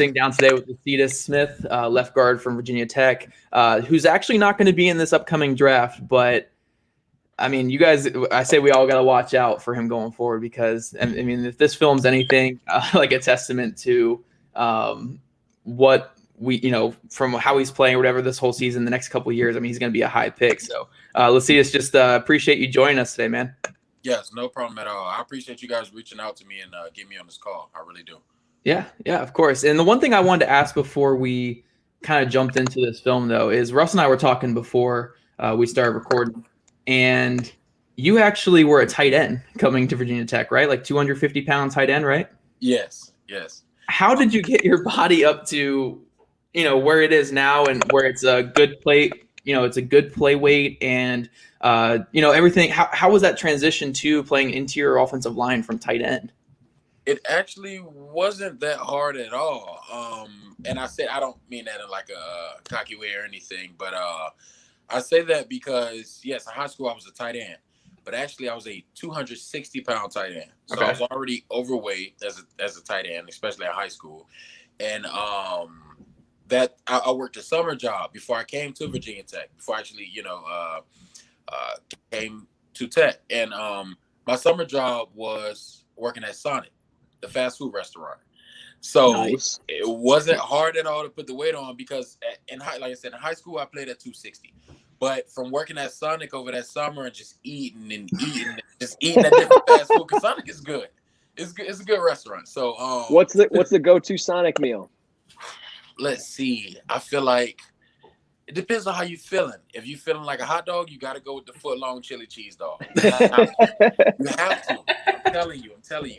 sitting down today with Lecitus Smith, left guard from Virginia Tech, who's actually not going to be in this upcoming draft. But I mean, you guys, I say we all got to watch out for him going forward because I mean, if this film's anything like a testament to what we, from how he's playing or whatever this whole season, the next couple of years, I mean, he's going to be a high pick. So, Lecitus, just appreciate you joining us today, man. Yes, no problem at all. I appreciate you guys reaching out to me and getting me on this call. I really do. Yeah, of course. And the one thing I wanted to ask before we kind of jumped into this film, though, is Russ and I were talking before we started recording, and you actually were a tight end coming to Virginia Tech, right? Like 250-pound tight end, right? Yes. How did you get your body up to, where it is now and where it's a good play, it's a good play weight and, everything. How was that transition to playing interior offensive line from tight end? It actually wasn't that hard at all. And I don't mean that in like a cocky way or anything, but I say that because, yes, in high school I was a tight end, but actually I was a 260-pound tight end. So okay. I was already overweight as a tight end, especially in high school. And that I worked a summer job before I came to Virginia Tech, before I actually, came to Tech. And my summer job was working at Sonic, the fast food restaurant. So nice. It wasn't hard at all to put the weight on because like I said, in high school, I played at 260. But from working at Sonic over that summer and just eating at different fast food, because Sonic is good. It's good. It's a good restaurant. So what's the go-to Sonic meal? Let's see. I feel like it depends on how you feeling. If you feeling like a hot dog, you got to go with the foot-long chili cheese dog. You have to. I'm telling you.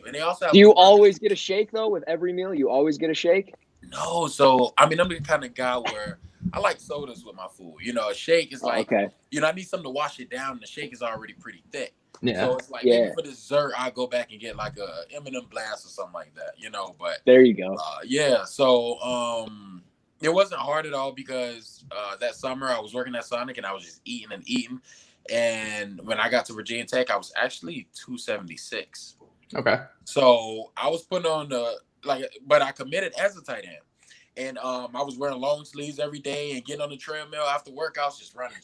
And they also have. Do you always get a shake though with every meal? You always get a shake? No. So I mean, I'm the kind of guy where I like sodas with my food. A shake is like, okay. I need something to wash it down. And the shake is already pretty thick. Yeah. So it's like maybe for dessert, I go back and get like a M&M blast or something like that. But there you go. So it wasn't hard at all because that summer I was working at Sonic and I was just eating and eating. And when I got to Virginia Tech, I was actually 276. Okay. So I was putting on but I committed as a tight end. And I was wearing long sleeves every day and getting on the treadmill after workouts, just running.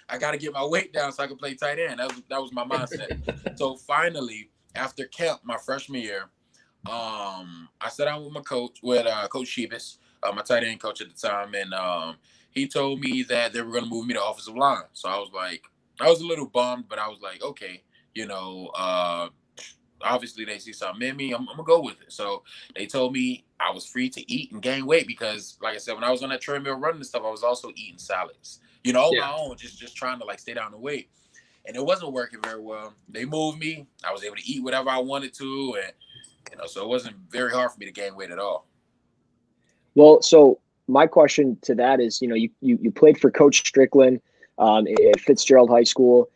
I got to get my weight down so I could play tight end. That was my mindset. So finally, after camp, my freshman year, I sat down with my coach, Coach Shebus, my tight end coach at the time, and he told me that they were going to move me to offensive line. So I was a little bummed, but I was like, okay, obviously they see something in me. I'm going to go with it. So they told me I was free to eat and gain weight because, like I said, when I was on that treadmill running and stuff, I was also eating salads, on my own, just trying to stay down the weight. And it wasn't working very well. They moved me. I was able to eat whatever I wanted to. And, so it wasn't very hard for me to gain weight at all. Well, so my question to that is, you played for Coach Strickland at Fitzgerald High School.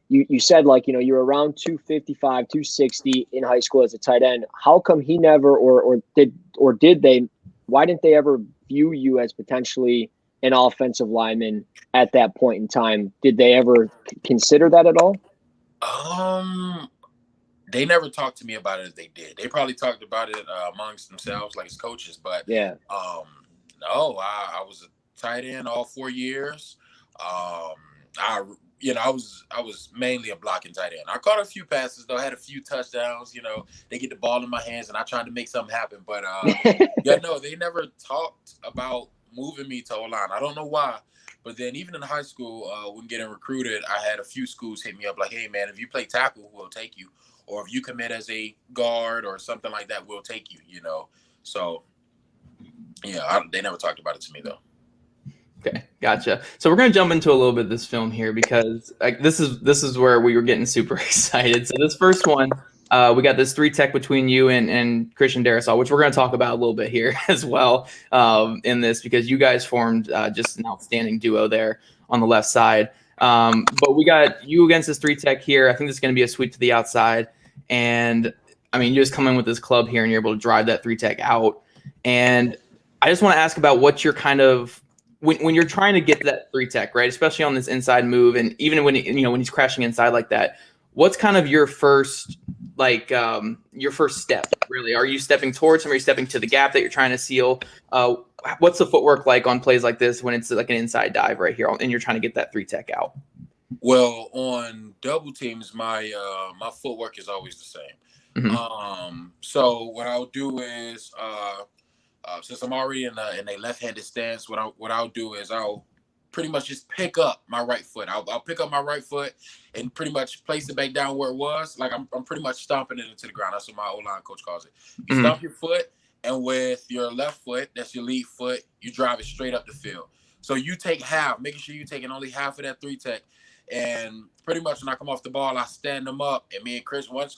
You said you were around 255, 260 in high school as a tight end. How come he never, why didn't they ever view you as potentially an offensive lineman at that point in time? Did they ever consider that at all? They never talked to me about it as they did. They probably talked about it amongst themselves, like as coaches. But yeah, no, I was a tight end all 4 years. I was mainly a blocking tight end. I caught a few passes though. I had a few touchdowns. They get the ball in my hands, and I tried to make something happen. But they never talked about moving me to O-line. I don't know why. But then even in high school, when getting recruited, I had a few schools hit me up like, "Hey man, if you play tackle, we'll take you. Or if you commit as a guard or something like that, we'll take you." So they never talked about it to me though. Okay, gotcha. So we're going to jump into a little bit of this film here because this is where we were getting super excited. So this first one, we got this 3-tech between you and Christian Darasal, which we're going to talk about a little bit here as well in this because you guys formed just an outstanding duo there on the left side. But we got you against this 3-tech here. I think this is going to be a sweep to the outside. And, I mean, you just come in with this club here and you're able to drive that 3-tech out. And I just want to ask about what you're kind of – when you're trying to get that 3-tech, right, especially on this inside move, and even when when he's crashing inside like that, what's kind of your first like your first step? Really, are you stepping towards him? Are you stepping to the gap that you're trying to seal? What's the footwork like on plays like this when it's like an inside dive right here and you're trying to get that 3 tech out? Well, on double teams, my footwork is always the same. So what I'll do is since I'm already in a left-handed stance, what I'll do is I'll pretty much just pick up my right foot. I'll pick up my right foot and pretty much place it back down where it was. Like I'm pretty much stomping it into the ground. That's what my O-line coach calls it. You stomp your foot, and with your left foot, that's your lead foot, you drive it straight up the field. So you take half, making sure you're taking only half of that 3 tech. And pretty much when I come off the ball, I stand them up, and me and Chris, once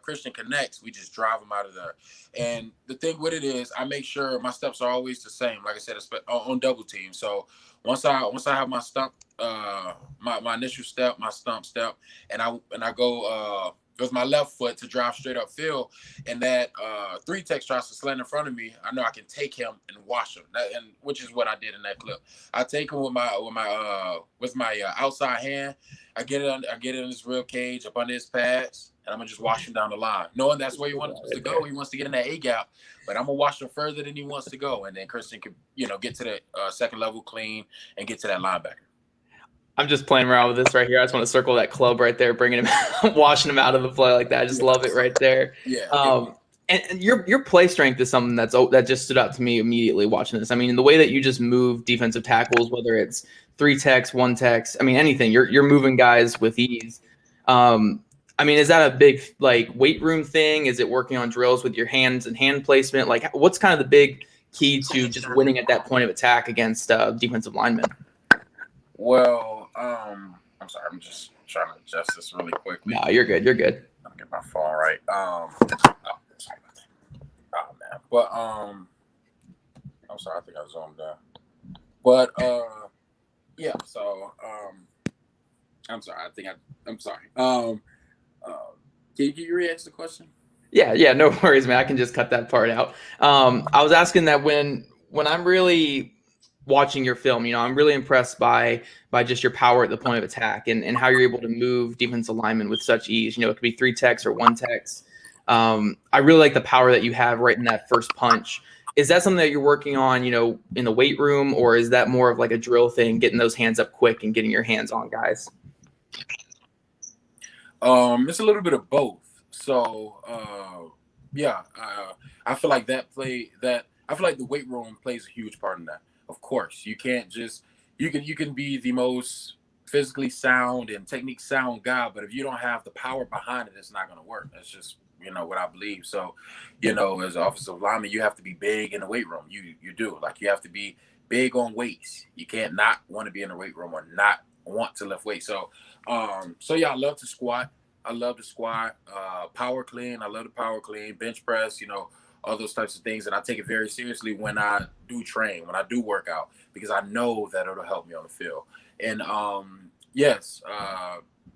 Christian connects, we just drive them out of there. And the thing with it is, I make sure my steps are always the same. Like I said, on double team. So once I have my stump, my initial step, my stump step, and I go with my left foot to drive straight up field, and that 3 tech tries to slant in front of me, I know I can take him and wash him, and which is what I did in that clip. I take him with my outside hand. I get it in his rib cage, up under his pads, and I'm gonna just wash him down the line, knowing that's where he wants to go. He wants to get in that A gap, but I'm gonna wash him further than he wants to go, and then Christian can get to the second level clean and get to that linebacker. I'm just playing around with this right here. I just want to circle that club right there, bringing him, washing him out of the play like that. I just love it right there. Yeah. And your play strength is something that just stood out to me immediately watching this. I mean, the way that you just move defensive tackles, whether it's 3 techs, 1 techs, I mean, anything, you're moving guys with ease. I mean, is that a big like weight room thing? Is it working on drills with your hands and hand placement? Like, what's kind of the big key to just winning at that point of attack against defensive linemen? Well, I'm sorry. I'm just trying to adjust this really quickly. No, you're good. You're good. I'll get my phone right. Oh man. But I'm sorry. I think I zoomed down. But yeah. So I'm sorry. I'm sorry. Can you re-answer the question? Yeah. No worries, man. I can just cut that part out. I was asking that when I'm really watching your film, I'm really impressed by just your power at the point of attack and how you're able to move defensive linemen with such ease. It could be 3 techs or 1 techs. I really like the power that you have right in that first punch. Is that something that you're working on, in the weight room, or is that more of like a drill thing, getting those hands up quick and getting your hands on guys? It's a little bit of both. So yeah, I feel like I feel like the weight room plays a huge part in that. Of course, you can't just you can be the most physically sound and technique sound guy, but if you don't have the power behind it, it's not going to work. That's just what I believe. So, as an offensive lineman, you have to be big in the weight room. You do, like, you have to be big on weights. You can't not want to be in the weight room or not want to lift weights. So, yeah, I love to squat. Power clean. I love the power clean, bench press. All those types of things, and I take it very seriously when I do train, when I do work out, because I know that it'll help me on the field. And yes,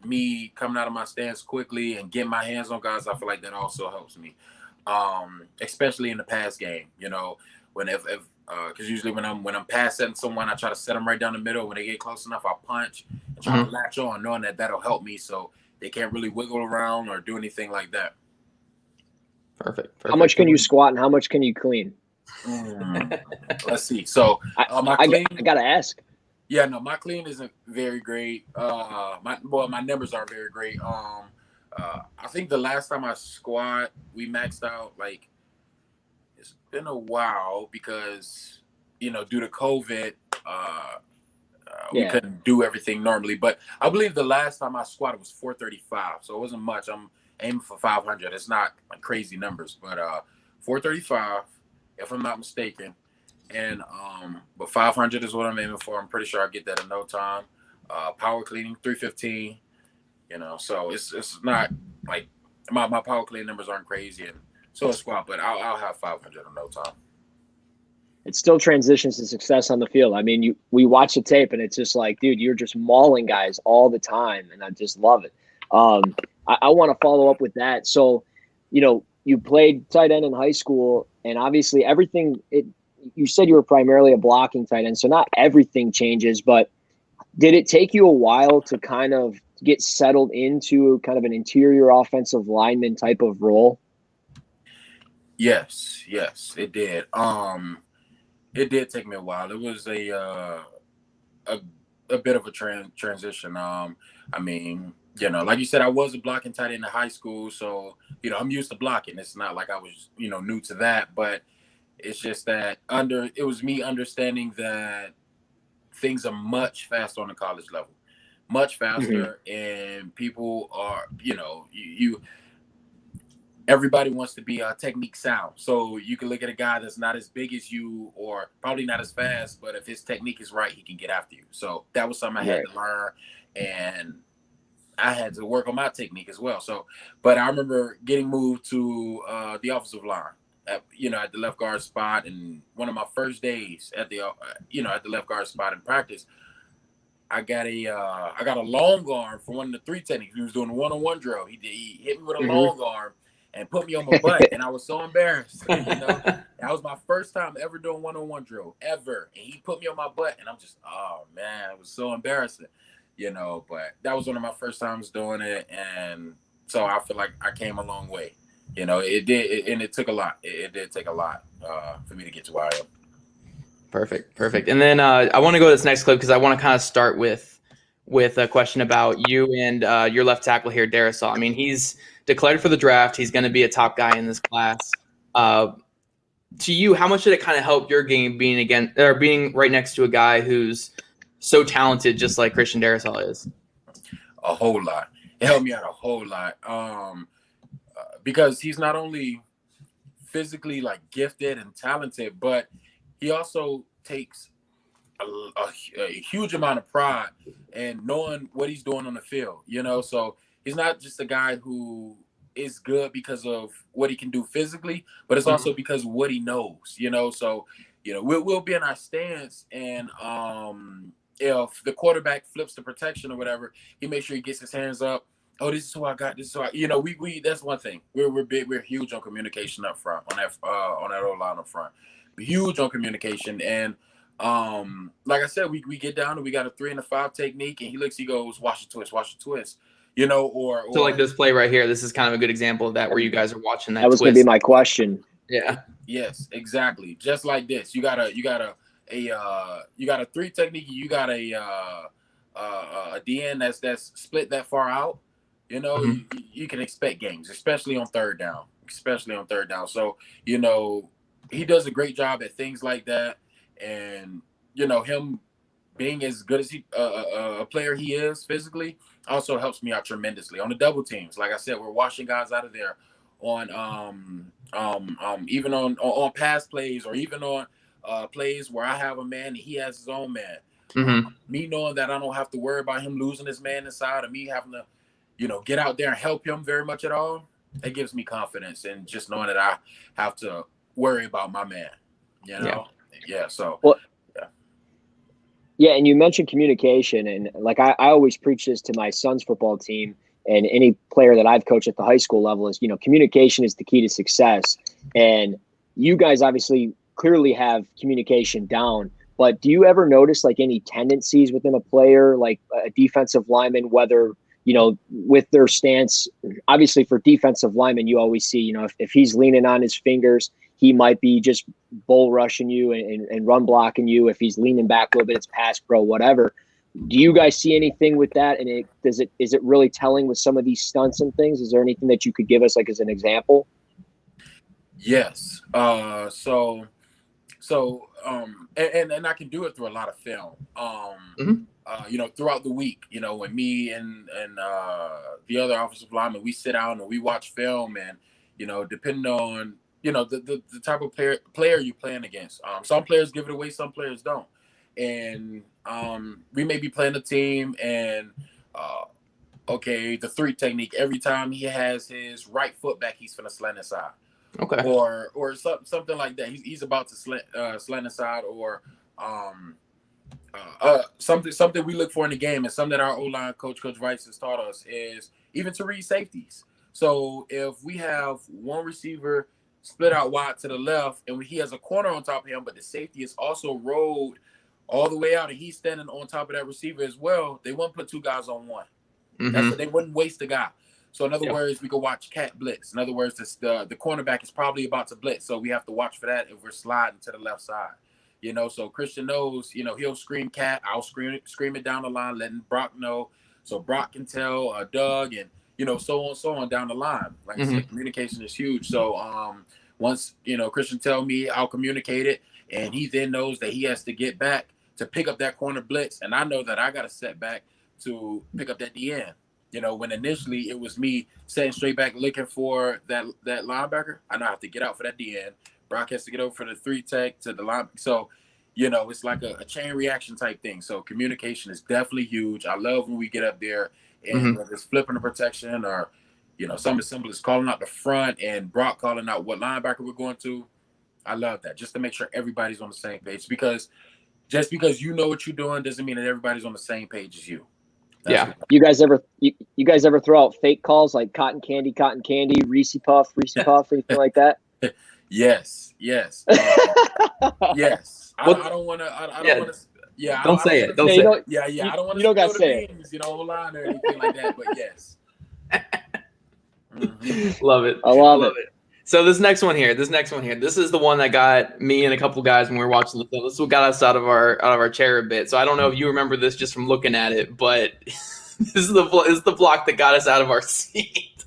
me coming out of my stance quickly and getting my hands on guys, I feel like that also helps me, especially in the pass game. When because usually when I'm pass setting someone, I try to set them right down the middle. When they get close enough, I punch and try to latch on, knowing that that'll help me, so they can't really wiggle around or do anything like that. Perfect. How much can you squat and how much can you clean? Let's see. So I gotta ask. Yeah, no, my clean isn't very great. My numbers aren't very great. I think the last time I squat, we maxed out. Like, it's been a while because due to COVID, we couldn't do everything normally. But I believe the last time I squatted was 435, so it wasn't much. I'm aiming for 500. It's not like crazy numbers, but 435, if I'm not mistaken. And but 500 is what I'm aiming for. I'm pretty sure I get that in no time. Power cleaning 315. So it's not like my power clean numbers aren't crazy, and so a squat, but I'll have 500 in no time. It still transitions to success on the field. I mean, we watch the tape and it's just like, dude, you're just mauling guys all the time, and I just love it. I want to follow up with that. So, you played tight end in high school, and obviously you said you were primarily a blocking tight end, so not everything changes, but Did it take you a while to kind of get settled into kind of an interior offensive lineman type of role? Yes, it did. It did take me a while. It was a, a bit of a transition. I mean, like you said, I was a blocking tight end in high school, so I'm used to blocking. It's not like I was new to that, but it's just that it was me understanding that things are much faster on the college level, much faster, and people are you everybody wants to be technique sound. So you can look at a guy that's not as big as you or probably not as fast, but if his technique is right, he can get after you. So that was something I had to learn, and I had to work on my technique as well. So, but I remember getting moved to the offensive line at the left guard spot, and one of my first days at the at the left guard spot in practice, I got a long arm for one of the three techniques. He was doing a one-on-one drill. He hit me with a long arm and put me on my butt, and I was so embarrassed. That was my first time ever doing one-on-one drill ever, and he put me on my butt, and I'm just, oh man, it was so embarrassing, But that was one of my first times doing it, and so I feel like I came a long way. It did, and it took a lot. It did take a lot for me to get to where I am. Perfect. And then I want to go to this next clip because I want to kind of start with a question about you and your left tackle here, Darasal. I mean, he's declared for the draft. He's going to be a top guy in this class. To you, how much did it kind of help your game being right next to a guy who's so talented, just like Christian Darasal is? A whole lot. It helped me out a whole lot. Because he's not only physically like gifted and talented, but he also takes a huge amount of pride in knowing what he's doing on the field, So he's not just a guy who is good because of what he can do physically, but it's also because of what he knows, So, we'll be in our stance, and if the quarterback flips the protection or whatever, he makes sure he gets his hands up. Oh, this is who I got. This is who we that's one thing. We're big. We're huge on communication up front on that O-line up front. We're huge on communication, and like I said, we get down and we got a 3 and a 5 technique, and he goes, watch the twist, or so like this play right here. This is kind of a good example of that, where you guys are watching that. That was going to be my question. Yeah. Yes, exactly. Just like this, you got a 3 technique. You got a DN that's split that far out. You can expect games, especially on third down. So, he does a great job at things like that. And, him being as good as a player he is physically also helps me out tremendously. On the double teams, like I said, we're washing guys out of there on even on pass plays, or even on plays where I have a man and he has his own man. Me knowing that I don't have to worry about him losing his man inside, or me having to get out there and help him very much at all, it gives me confidence, and just knowing that I have to worry about my man, Yeah. So, yeah. And you mentioned communication, and like I always preach this to my son's football team and any player that I've coached at the high school level is, communication is the key to success. And you guys obviously clearly have communication down, but do you ever notice like any tendencies within a player, like a defensive lineman, whether with their stance? Obviously for defensive linemen, you always see, if he's leaning on his fingers, he might be just bull rushing you and run blocking you. If he's leaning back a little bit, it's pass pro, whatever. Do you guys see anything with that? And is it really telling with some of these stunts and things? Is there anything that you could give us like as an example? Yes. And I can do it through a lot of film. Throughout the week, when me and the other offensive linemen, we sit down and we watch film, and depending on the type of player you're playing against, some players give it away, some players don't, and we may be playing a team, and the 3 technique, every time he has his right foot back, he's finna slant inside. Okay. Or something like that. He's about to slant aside, or something we look for in the game, and something that our O-line Coach Rice has taught us is even to read safeties. So if we have one receiver split out wide to the left, and he has a corner on top of him, but the safety is also rolled all the way out, and he's standing on top of that receiver as well, they wouldn't put two guys on one. They wouldn't waste a guy. So in other words, we could watch cat blitz. In other words, the cornerback is probably about to blitz, so we have to watch for that if we're sliding to the left side. So Christian knows, he'll scream cat. I'll scream it down the line, letting Brock know, so Brock can tell Doug, and so on down the line. Like I said, communication is huge. So once Christian tell me, I'll communicate it, and he then knows that he has to get back to pick up that corner blitz, and I know that I got to set back to pick up that DN. When initially it was me setting straight back looking for that linebacker, I know I have to get out for that DN. Brock has to get over for the 3 tech to the line. So, it's like a chain reaction type thing. So communication is definitely huge. I love when we get up there and whether it's flipping the protection or, something as simple as calling out the front and Brock calling out what linebacker we're going to. I love that, just to make sure everybody's on the same page, because just because you know what you're doing doesn't mean that everybody's on the same page as you. That's You guys ever throw out fake calls like cotton candy, Reese Puff, anything like that? Yes. Yes. I don't want to. Yeah. Don't say it. Don't say it. Yeah. I don't want to. You don't got to say it. Online or anything like that. But yes. Love it. I love it. So this next one here, this is the one that got me and a couple guys when we were watching the film. This is what got us out of our chair a bit. So I don't know if you remember this just from looking at it, but this is the block that got us out of our seat.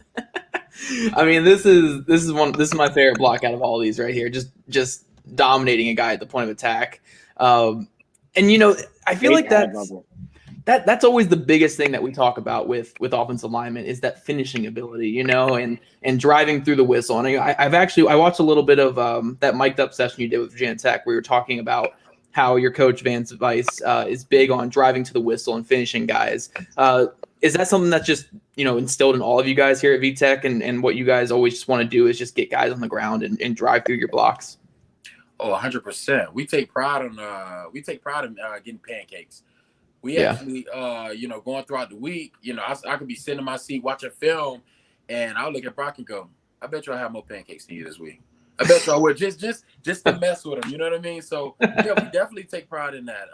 I mean, this is my favorite block out of all these right here. Just dominating a guy at the point of attack. And I feel like that's always the biggest thing that we talk about with offensive linemen is that finishing ability, and driving through the whistle. And I watched a little bit of that mic'd up session you did with Virginia Tech. We were talking about how your coach Vance Vice is big on driving to the whistle and finishing guys. Is that something that's just instilled in all of you guys here at VTech, and what you guys always just want to do is just get guys on the ground and drive through your blocks? Oh, 100%. We take pride in getting pancakes. We actually, going throughout the week, I could be sitting in my seat watching film, and I'll look at Brock and go, I bet you I have more pancakes than you this week. I bet you I would just to mess with them. You know what I mean? So we definitely take pride in that.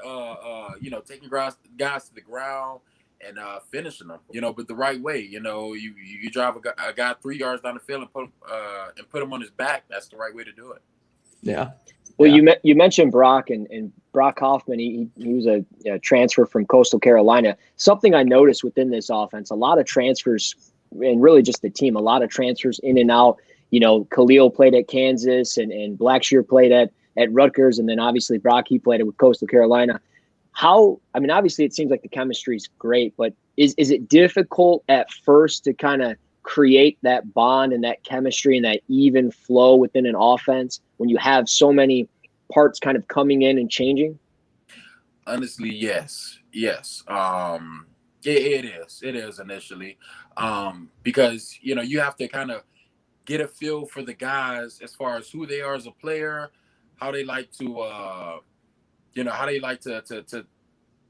Taking guys to the ground and finishing them. But the right way. You drive a guy 3 yards down the field and put him on his back. That's the right way to do it. Yeah. Well, you mentioned Brock and Brock Hoffman. He was a transfer from Coastal Carolina. Something I noticed within this offense, a lot of transfers, and really just the team, a lot of transfers in and out. Khalil played at Kansas, and Blackshear played at Rutgers, and then obviously Brock, he played it with Coastal Carolina. Obviously it seems like the chemistry is great, but is it difficult at first to kind of create that bond and that chemistry and that even flow within an offense when you have so many parts kind of coming in and changing? Honestly, yes. It is initially, because you have to kind of get a feel for the guys as far as who they are as a player, how they like to to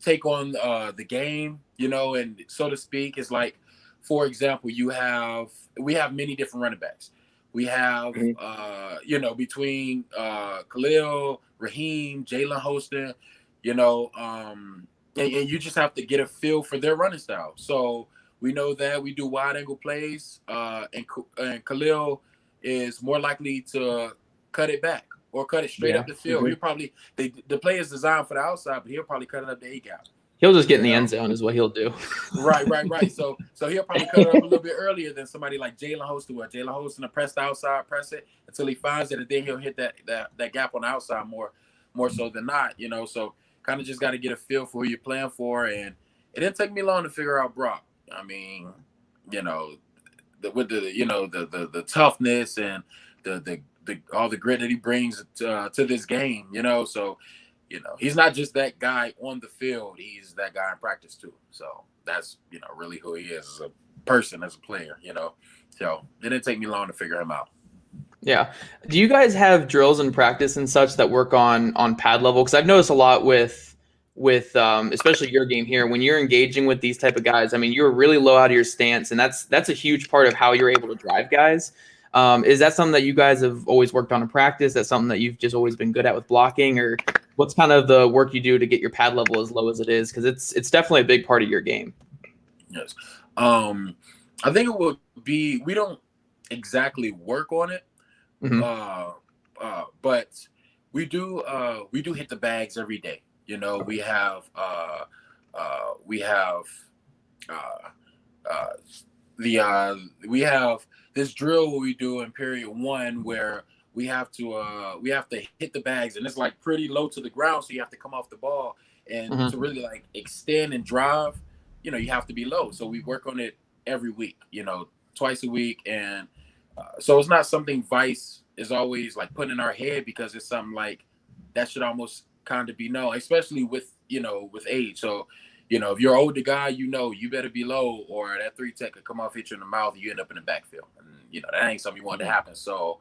take on the game, and so to speak. Is like, for example, we have many different running backs. We have, between Khalil, Raheem, Jalen Hostin, and you just have to get a feel for their running style. So we know that we do wide angle plays, and Khalil is more likely to cut it back or cut it straight up the field. He'll probably the play is designed for the outside, but he'll probably cut it up the A gap. He'll just get in the end zone is what he'll do. Right. So he'll probably cut it up a little bit earlier than somebody like Jalen Hostin, where Jalen Hostin will press the outside, press it until he finds it, and then he'll hit that gap on the outside more so than not. So kind of just got to get a feel for who you're playing for, and it didn't take me long to figure out Brock. I mean, with the toughness and the all the grit that he brings to this game. So. He's not just that guy on the field. He's that guy in practice too. So that's, really who he is as a person, as a player, So it didn't take me long to figure him out. Yeah. Do you guys have drills in practice and such that work on pad level? Because I've noticed a lot with especially your game here, when you're engaging with these type of guys, I mean, you're really low out of your stance, and that's a huge part of how you're able to drive guys. Is that something that you guys have always worked on in practice? That's something that you've just always been good at with blocking, or what's kind of the work you do to get your pad level as low as it is? Because it's definitely a big part of your game. Yes. I think it will be, we don't exactly work on it, but we do hit the bags every day. You know, we have this drill where we do in period 1 where we have to hit the bags, and it's like pretty low to the ground, so you have to come off the ball, and to really like extend and drive, you know, you have to be low. So we work on it every week, you know, twice a week, and so it's not something Vice is always like putting in our head, because it's something like that should almost kind of be known, especially with, you know, with age. So, you know, if you're an older guy, you know, you better be low, or that 3-tech could come off, hit you in the mouth, and you end up in the backfield. And, you know, that ain't something you want to happen. So,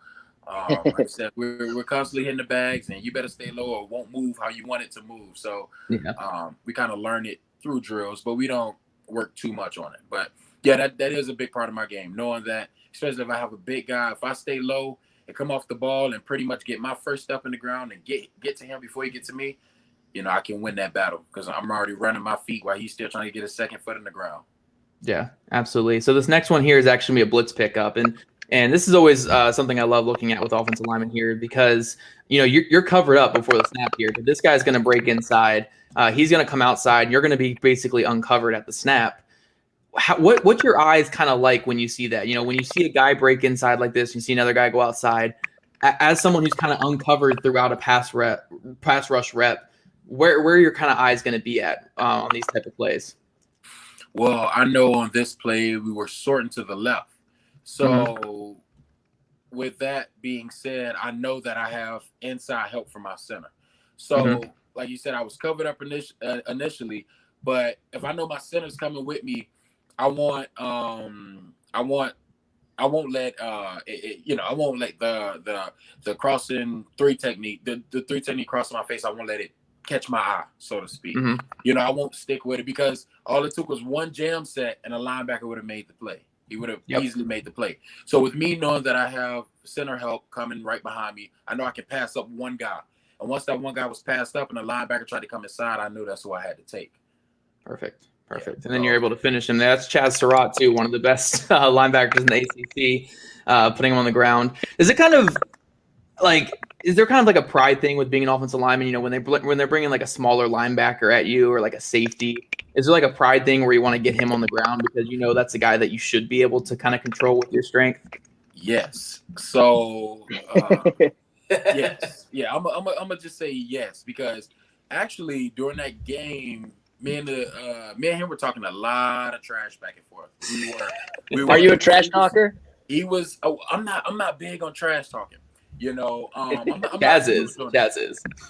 like I said, we're constantly hitting the bags, and you better stay low or it won't move how you want it to move. So, we kind of learn it through drills, but we don't work too much on it. But yeah, that is a big part of my game, knowing that, especially if I have a big guy, if I stay low and come off the ball and pretty much get my first step in the ground and get to him before he gets to me, you know, I can win that battle, because I'm already running my feet while he's still trying to get his second foot in the ground. Yeah, absolutely. So this next one here is actually a blitz pickup, and this is always something I love looking at with offensive linemen here, because, you know, you're covered up before the snap here, but this guy's going to break inside. He's going to come outside, and you're going to be basically uncovered at the snap. What's your eyes kind of like when you see that? You know, when you see a guy break inside like this, you see another guy go outside. As someone who's kind of uncovered throughout a pass rush rep, where are your kind of eyes going to be at on these type of plays? Well, I know on this play we were sorting to the left. So with that being said, I know that I have inside help from my center. So like you said, I was covered up initially, but if I know my center's coming with me, I won't let I won't let the crossing 3 technique, the 3 technique crossing my face, I won't let it catch my eye, so to speak. You know, I won't stick with it, because all it took was one jam set and a linebacker would have made the play. He would have easily made the play. So with me knowing that I have center help coming right behind me, I know I can pass up one guy. And once that one guy was passed up and the linebacker tried to come inside, I knew that's who I had to take. Perfect. And then you're able to finish him. That's Chaz Surratt too, one of the best linebackers in the ACC, putting him on the ground. Is there kind of like a pride thing with being an offensive lineman? You know, when they're bringing like a smaller linebacker at you, or like a safety, is there like a pride thing where you want to get him on the ground because you know that's the guy that you should be able to kind of control with your strength? Yes. So yes. Yeah, I'm gonna just say yes, because actually during that game, me and him were talking a lot of trash back and forth. We were. Are you a trash talker? He was. Oh, I'm not big on trash talking. You know, Jazz is.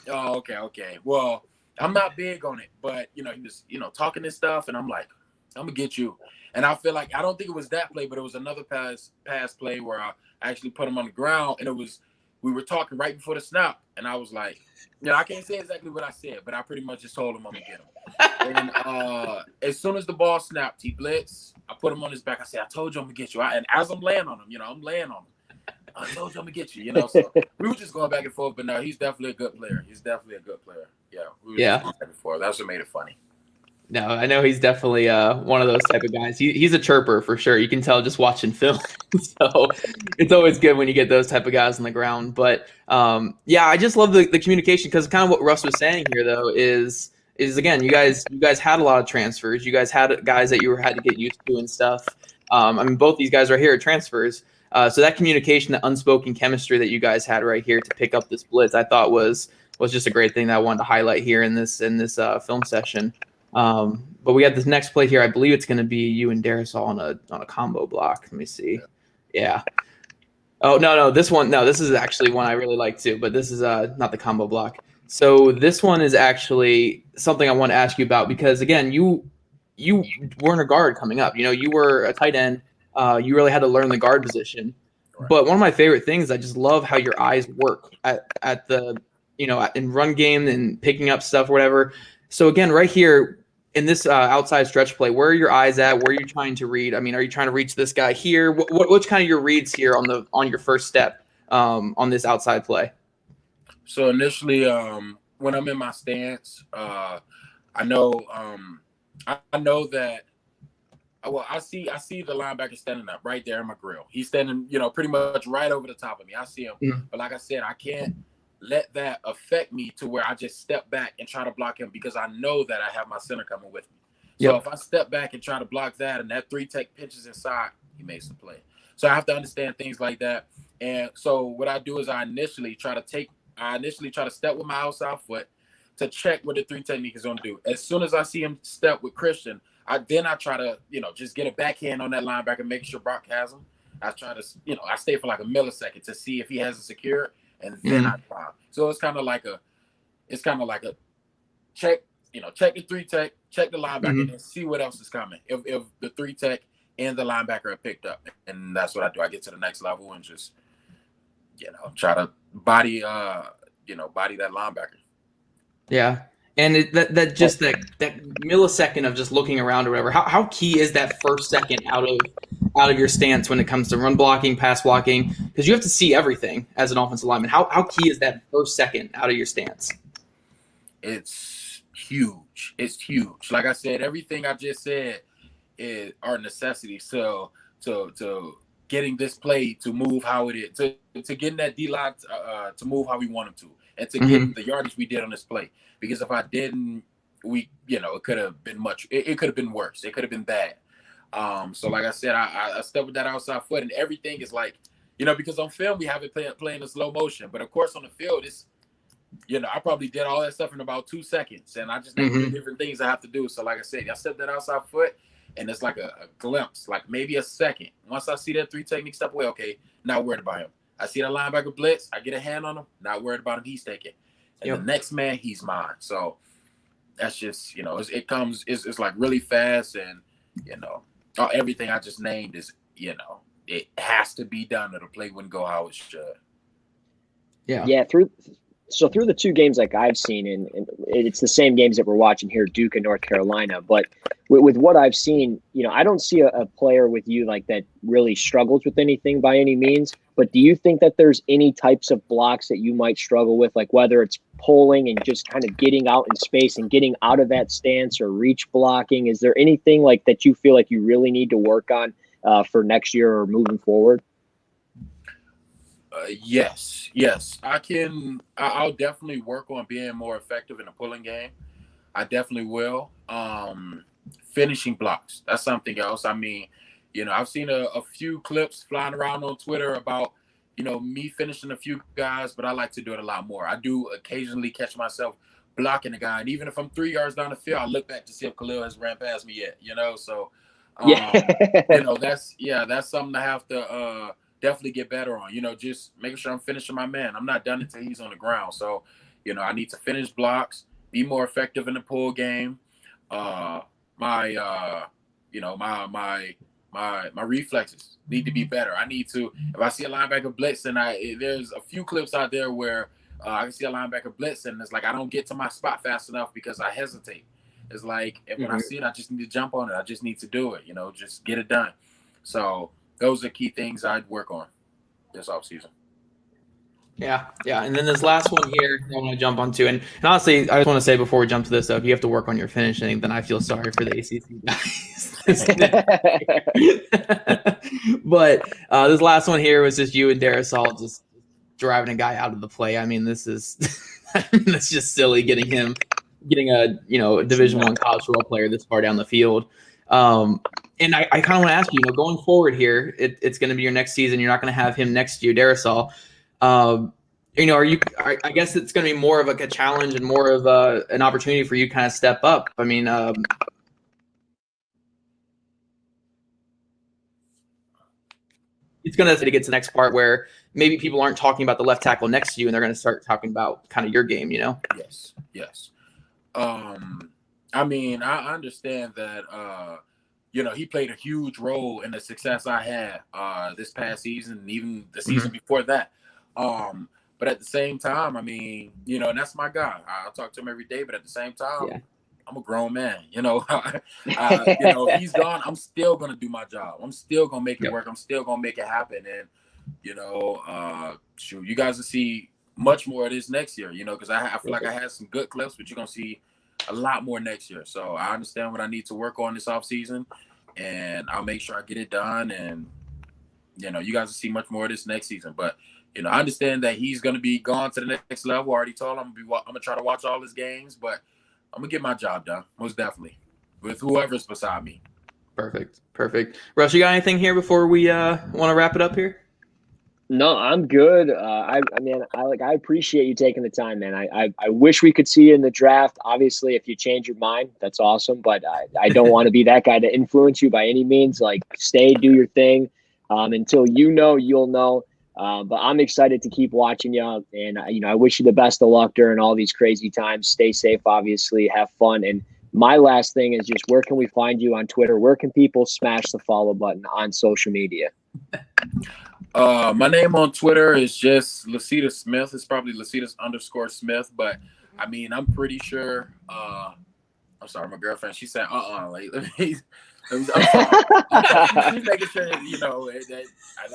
Oh, okay. Well, I'm not big on it, but you know, he was, you know, talking this stuff, and I'm like, I'm gonna get you. And I feel like, I don't think it was that play, but it was another pass play where I actually put him on the ground, and we were talking right before the snap, and I was like, you know, I can't say exactly what I said, but I pretty much just told him I'm gonna get him. And as soon as the ball snapped, he blitzed. I put him on his back. I said, I told you I'm gonna get you. And as I'm laying on him, you know, I'm laying on him. I told you I'm gonna get you, you know. So we were just going back and forth, but no, he's definitely a good player. Yeah, we were just going back and forth. That's what made it funny. No, I know he's definitely one of those type of guys. He's a chirper for sure. You can tell just watching film. So it's always good when you get those type of guys on the ground. But yeah, I just love the communication, because kind of what Russ was saying here though is again, you guys had a lot of transfers. You guys had guys that you had to get used to and stuff. I mean, both these guys right here are transfers. So that communication, the unspoken chemistry that you guys had right here to pick up this blitz, I thought was just a great thing that I wanted to highlight here in this film session. But we got this next play here. I believe it's going to be you and Darasal on a combo block. Let me see. Yeah. Oh, no, this one. No, this is actually one I really like too, but this is not the combo block. So this one is actually something I want to ask you about, because again, you weren't a guard coming up. You know, you were a tight end. You really had to learn the guard position. Right. But one of my favorite things, I just love how your eyes work at the, you know, in run game and picking up stuff or whatever. So again, right here in this outside stretch play, where are your eyes at? Where are you trying to read? I mean, are you trying to reach this guy here? What's kind of your reads here on your first step on this outside play? So initially, when I'm in my stance, I know I know that. Well, I see the linebacker standing up right there in my grill. He's standing, pretty much right over the top of me. I see him, but like I said, I can't let that affect me to where I just step back and try to block him because I know that I have my center coming with me. So if I step back and try to block that, and that 3-tech pitches inside, he makes the play. So I have to understand things like that. And so what I do is I initially try to step with my outside foot to check what the 3 technique is going to do. As soon as I see him step with Christian, I try to, just get a backhand on that linebacker, make sure Brock has him. I try to, I stay for like a millisecond to see if he has it secured, and then I drop. So it's kind of like a check, check the 3-tech, check the linebacker, and see what else is coming. If the 3-tech and the linebacker are picked up, and that's what I do. I get to the next level and just, try to body that linebacker. Yeah. And that millisecond of just looking around or whatever, how key is that first second out of your stance when it comes to run blocking, pass blocking? Because you have to see everything as an offensive lineman. How key is that first second out of your stance? It's huge. It's huge. Like I said, everything I just said are necessities to getting this play to move how it is, to getting that D-line to move how we want him to, and to get the yardage we did on this play. Because if I didn't, it could have been it could have been worse. It could have been bad. So like I said, I stepped with that outside foot, and everything is like, because on film we have it playing in slow motion, but of course on the field it's, I probably did all that stuff in about 2 seconds, and I just think different things I have to do. So like I said, I stepped that outside foot, and it's like a glimpse, like maybe a second. Once I see that 3 technique step away, okay, not worried about him. I see that linebacker blitz, I get a hand on him, not worried about him, he's taking. And the next man, he's mine. So that's just, it's like really fast, and, everything I just named is, it has to be done or the play wouldn't go how it should. Yeah. Yeah. Through the 2 games like I've seen, and it's the same games that we're watching here, Duke and North Carolina, but with what I've seen, I don't see a player with you like that really struggles with anything by any means. But do you think that there's any types of blocks that you might struggle with, like whether it's pulling and just kind of getting out in space and getting out of that stance, or reach blocking? Is there anything like that you feel like you really need to work on for next year or moving forward? Yes. I'll definitely work on being more effective in the pulling game. I definitely will. Finishing blocks, that's something else. I mean, I've seen a few clips flying around on Twitter about, me finishing a few guys, but I like to do it a lot more. I do occasionally catch myself blocking a guy, and even if I'm 3 yards down the field, I look back to see if Khalil has ran past me yet, so that's something I have to definitely get better on, just making sure I'm finishing my man. I'm not done until he's on the ground. So, I need to finish blocks, be more effective in the pull game. My reflexes need to be better. I need to, if I see a linebacker blitz, and there's a few clips out there where I can see a linebacker blitz, and it's like I don't get to my spot fast enough because I hesitate. It's like, and when I see it, I just need to jump on it. I just need to do it, just get it done. So those are key things I'd work on this offseason. Yeah. And then this last one here I want to jump onto. And honestly, I just want to say before we jump to this, though, if you have to work on your finishing, then I feel sorry for the ACC guys. But this last one here was just you and Darasal just driving a guy out of the play. I mean, this is that's just silly getting a Division I college football player this far down the field. And I kind of want to ask you, going forward here, it's going to be your next season. You're not going to have him next to you, Darasal. I guess it's going to be more of like a challenge and more of an opportunity for you to kind of step up. I mean, it's going to get to the next part where maybe people aren't talking about the left tackle next to you, and they're going to start talking about kind of your game, Yes. I mean, I understand that, he played a huge role in the success I had this past season, and even the season before that. But at the same time, I mean, and that's my guy. I talk to him every day, but at the same time, I'm a grown man. He's gone. I'm still going to do my job. I'm still going to make it work. I'm still going to make it happen. And, you guys will see much more of this next year, because I feel like I had some good clips, but you're going to see a lot more next year. So I understand what I need to work on this offseason, and I'll make sure I get it done. And, you guys will see much more of this next season. But, I understand that he's going to be gone to the next level. I already told him I'm going to try to watch all his games, but I'm going to get my job done, most definitely, with whoever's beside me. Perfect. Russ, you got anything here before we want to wrap it up here? No, I'm good. I appreciate you taking the time, man. I wish we could see you in the draft. Obviously, if you change your mind, that's awesome. But I don't want to be that guy to influence you by any means. Like, stay, do your thing, until you'll know. But I'm excited to keep watching you, and I wish you the best of luck during all these crazy times. Stay safe, obviously, have fun. And my last thing is just, where can we find you on Twitter? Where can people smash the follow button on social media? My name on Twitter is just Lecitus Smith. It's probably Lecitus_Smith, but I mean, I'm pretty sure. I'm sorry, my girlfriend. She said, like, let me. I'm sorry. She's making sure that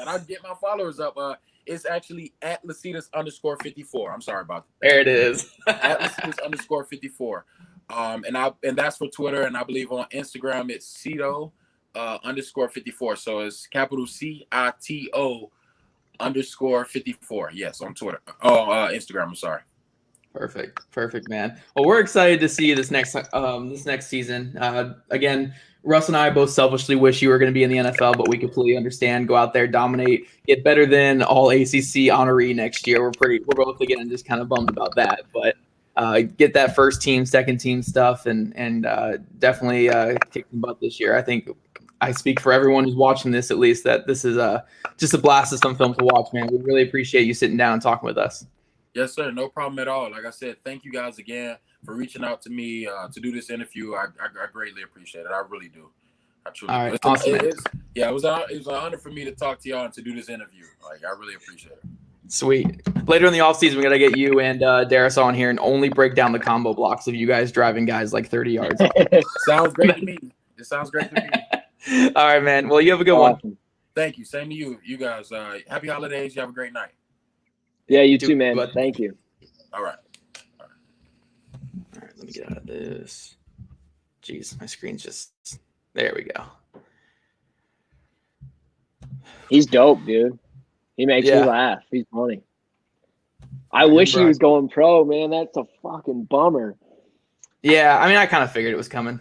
I get my followers up. It's actually at Lecitus_54. I'm sorry about that. There it is. At Lecitus_54. And that's for Twitter, and I believe on Instagram it's Cito_54. So it's capital CITO _54. Yes, on Twitter. Instagram. I'm sorry. Perfect, man. Well, we're excited to see you this next season. Again, Russ and I both selfishly wish you were going to be in the NFL, but we completely understand. Go out there, dominate, get better than All-ACC honoree next year. We're both again just kind of bummed about that, but get that first team, second team stuff, and definitely kick some butt this year. I think I speak for everyone who's watching this, at least, that this is just a blast of some film to watch, man. We really appreciate you sitting down and talking with us. Yes, sir. No problem at all. Like I said, thank you guys again for reaching out to me to do this interview. I greatly appreciate it. I really do. I truly. All right, do. awesome. It was an honor for me to talk to y'all and to do this interview. Like, I really appreciate it. Sweet. Later in the offseason, we got to get you and Darasal on here and only break down the combo blocks of you guys driving guys like 30 yards. Sounds great to me. It sounds great to me. All right, man. Well, you have a good one. Thank you. Same to you. You guys. Happy holidays. You have a great night. Yeah, you too, man. Thank you. All right. All right, let me get out of this. Jeez, my screen's just... There we go. He's dope, dude. He makes me laugh. He's funny. I wish he was going pro, man. That's a fucking bummer. Yeah, I mean, I kind of figured it was coming.